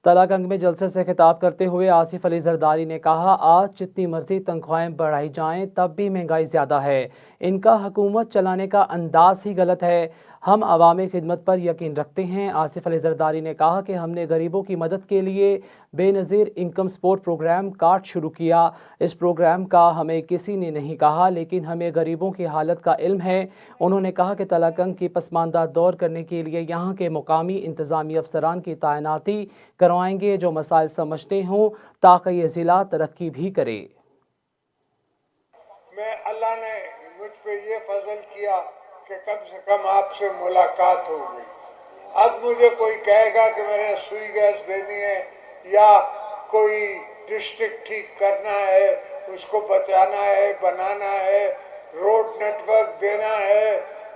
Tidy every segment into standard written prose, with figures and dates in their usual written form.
तलाकंग में जलसे से खिताब करते हुए आसिफ अली जरदारी ने कहा, आज जितनी मर्जी तनख्वाहें बढ़ाई जाएं तब भी महंगाई ज़्यादा है। इनका हुकूमत चलाने का अंदाज ही गलत है। हम अवामी खिदमत पर यकीन रखते हैं। आसिफ अली जरदारी ने कहा कि हमने गरीबों की मदद के लिए Benazir income support programme card शुरू किया। इस प्रोग्राम का हमें किसी ने नहीं कहा, लेकिन हमें गरीबों की हालत का इल्म है। उन्होंने कहा कि तलाकंग की पसमानदा दौर करने के लिए यहाँ के मुकामी इंतज़ामी अफसरान की तैनाती करवाएंगे जो मसाइल समझते हों, ताकि ये ज़िला तरक्की भी करे। मैं अल्लाह ने मुझ पे ये फजल किया कि कम से कम आपसे मुलाकात हो गई। अब मुझे कोई कहेगा कि मैंने सुई गैस देनी है या कोई डिस्ट्रिक्ट ठीक करना है, उसको बचाना है, बनाना है, रोड नेटवर्क देना है,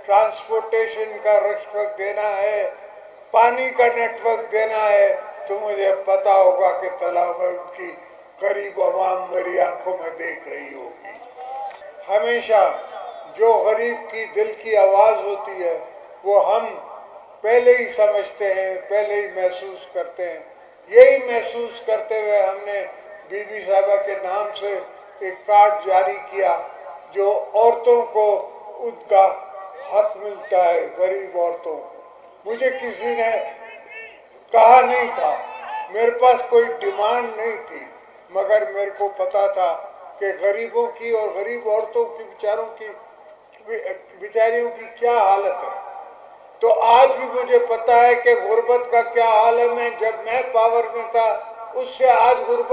ट्रांसपोर्टेशन का नेटवर्क देना है, पानी का नेटवर्क देना है, तो मुझे पता होगा कि तलाकंग की गरीब अवाम मेरी आंखों में देख रही होगी। हमेशा जो गरीब की दिल की आवाज होती है वो हम पहले ही समझते हैं, पहले ही महसूस करते हैं। यही महसूस करते हुए हमने बीबी साहबा के नाम से एक कार्ड जारी किया जो औरतों को उनका हक मिलता है, गरीब औरतों को। मुझे किसी ने कहा नहीं था, मेरे पास कोई डिमांड नहीं थी, मगर मेरे को पता था कि गरीबों की और गरीब औरतों की बेचारियों की क्या हालत है। तो आज भी मुझे पता है कि गुर्बत का क्या हाल है। जब मैं पावर में था उससे आज गुर्बत